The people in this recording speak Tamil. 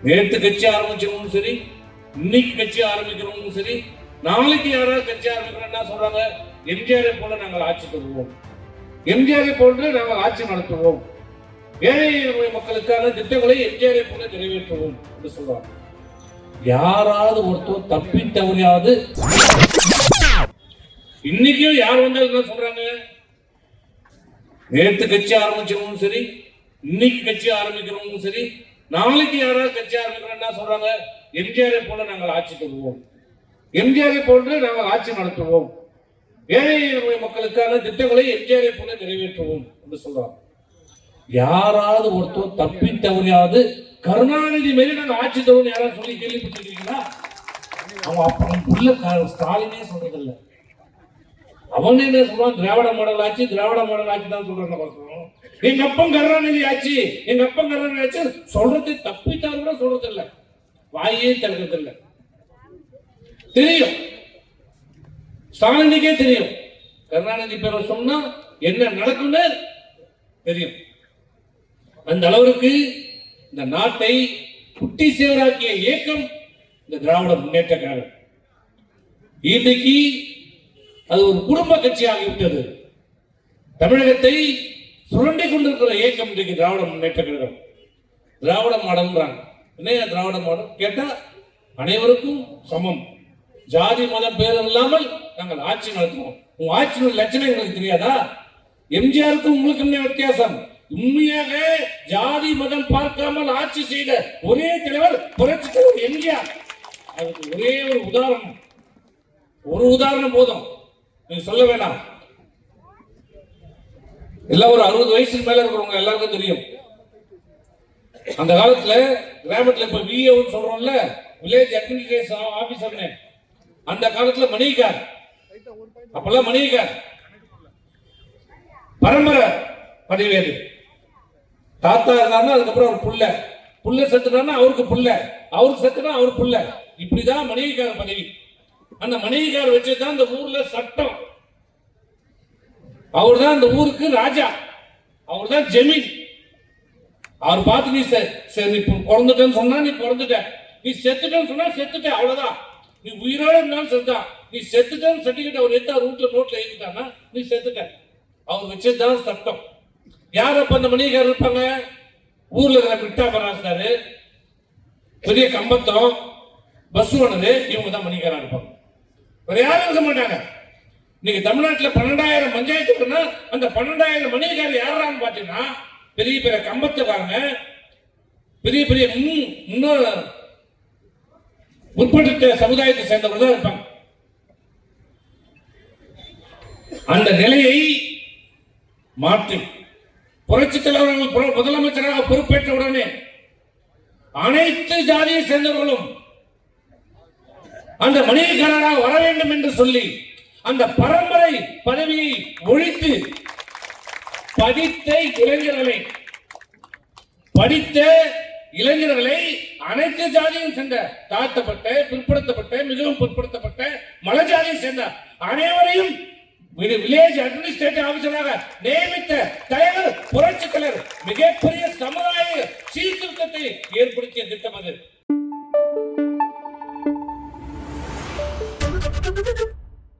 நேற்று கட்சி ஆரம்பிச்சவங்களும் சரி, இன்னைக்கு கட்சி ஆரம்பிக்கிறவங்களும் சரி, நாளைக்கு யாராவது கட்சி ஆரம்பிக்கிறோம் என்ன சொல்றாங்க? எம்ஜிஆரை போல நாங்கள் ஆட்சி தருவோம், எம்ஜிஆரை போன்று நாங்கள் ஆட்சி நடத்துவோம், ஏழை மக்களுக்கான திட்டங்களை எம்ஜிஆரை போல நிறைவேற்றுவோம் என்று சொல்றாங்க. யாராவது ஒருத்தர் தப்பி தவறியாவது இன்னைக்கும் யார் வந்தாலும் என்ன சொல்றாங்க? நேற்று கட்சி ஆரம்பிச்சவங்களும் சரி, இன்னைக்கு கட்சி ஆரம்பிக்கிறவங்களும் சரி, நாளைக்கு யாராவது கட்சி ஆரம்பிக்கிறோம் என்ன சொல்றாங்க? எம்ஜிஆரை போல நாங்கள் ஆட்சி தருவோம், எம்ஜிஆரை போன்று நாங்கள் ஆட்சி நடத்துவோம், ஏழை மக்களுக்கான திட்டங்களை எம்ஜிஆரை போல நிறைவேற்றுவோம் என்று சொல்றாங்க. யாராவது ஒருத்தர் தப்பி தவறியாவது கருணாநிதி மாரி நாங்கள் ஆட்சி தருவோம் யாராவது சொல்லி கேள்விப்பட்டிருக்கீங்களா? அவன் ஸ்டாலினே சொல்றதில்லை. அவன் என்ன சொல்றான்? திராவிட மாடல் ஆட்சி, திராவிட மாடல் ஆட்சி தான் சொல்றாங்க. எங்க அப்பன் கருணாநிதி ஆட்சி, எங்க அப்பன் கருணாநிதி ஆட்சி சொல்றது தப்பித்தாலும் கூட சொல்றது இல்ல, வாயே திறக்கிறது இல்ல. தெரியும், ஸ்டாலினுக்கே தெரியும் கருணாநிதி பேரை சொன்னா என்ன நடக்கும்னு தெரியும். அந்த அளவிற்கு இந்த நாட்டை குட்டி சேவராக்கிய இயக்கம் இந்த திராவிட முன்னேற்ற கழகம். இன்றைக்கு அது ஒரு குடும்ப கட்சி ஆகிவிட்டது. தமிழகத்தை சுரண்டி கொண்டிருக்கிற இயக்கம் இன்றைக்கு திராவிட முன்னேற்ற கழகம். திராவிட மாடல்ன்றாங்க. என்ன திராவிட மாடல் கேட்டா அனைவருக்கும் சமம், ஜாதி மதம் பேதம் இல்லாமல் நாங்கள் ஆட்சி நடத்துவோம். உங்க ஆட்சியோட லட்சணம் எங்களுக்கு தெரியாதா? எம்ஜிஆருக்கும் உங்களுக்கு என்ன வித்தியாசம்? உண்மையாக ஜாதி மதம் பார்க்காமல் ஆட்சி செய்த ஒரே தலைவர் புரட்சி தலைவர் எம்ஜிஆர். அதுக்கு ஒரே ஒரு உதாரணம் போதும், நீங்க சொல்ல வேண்டாம். எல்லாம் ஒரு 60 வயசுக்கு மேல இருக்கிறவங்க எல்லாருக்கும் தெரியும். அந்த காலத்துல கிராமத்துல இப்ப விஏ சொல்றோம்ல, வில்லேஜ் அட்மினிஸ்ட்ரேஷன் ஆபீசர், அந்த காலத்துல மணிகார், அப்பெல்லாம் மணிகார் பரம்பரை பதவி. அது தாத்தா இருந்தாருன்னா அதுக்கப்புறம் ஒரு புள்ள செத்துனா அவருக்கு புள்ள, அவருக்கு செத்துனா அவரு புள்ள, இப்படிதான் மணிகார பதவி. அந்த மணிகார வச்சுதான் இந்த ஊர்ல சட்டம். அவர் தான் இந்த ஊருக்கு ராஜா, அவர் தான் ஜமீன். அவர் பார்த்து நீ பிறந்துட்டேன்னு சொன்னா நீ பிறந்துட்ட, நீ செத்துட்டேன்னு சொன்னா செத்துட்ட, அவ்வளவுதான். நீ உயிரோட இருந்தாலும் செத்தான், நீ செத்துட்டேன்னு சர்டிபிகேட் அவர் எடுத்து ரூட்ல நோட்ல எழுதிட்டானா நீ செத்துட்ட. அவர் வச்சதுதான் சட்டம். யார் அப்ப அந்த மணிகாரர் இருப்பாங்க? ஊர்ல இருக்கிற பிட்டாபராசாரு, பெரிய கம்பத்தம், பஸ் ஓனரு, இவங்க தான் மணிகாரா இருப்பாங்க. வேற யாரும் இருக்க மாட்டாங்க. இன்னைக்கு தமிழ்நாட்டில் 12,000 பஞ்சாயத்து இருக்குன்னா அந்த 12,000 மணிகாரர் யாரான்னு பாத்தீங்கன்னா பெரிய பெரிய கம்பத்துக்காரங்க, பெரிய பெரிய முற்படுத்த சமுதாயத்தை சேர்ந்தவர்கள் தான் இருப்பாங்க. அந்த நிலையை மாற்றி புரட்சி தலைவர்கள் முதலமைச்சராக பொறுப்பேற்ற உடனே அனைத்து ஜாதியை சேர்ந்தவர்களும் அந்த மணிகாரராக வர வேண்டும் என்று சொல்லி அந்த பரம்பரை பதவியை ஒழித்து படித்த இளைஞர்களை அனைத்து ஜாதியும் சேர்ந்த தாழ்த்தப்பட்ட, பிற்படுத்தப்பட்ட, மிகவும் பிற்படுத்தப்பட்ட மலை ஜாதியை சேர்ந்த அனைவரையும் வில்லேஜ் அட்மினிஸ்ட்ரேட்டிவ் ஆபீசராக நியமித்த தலைவர் புரட்சி தலைவர் மிகப்பெரிய சமுதாய சீர்திருத்தத்தை ஏற்படுத்திய திட்டம் அது.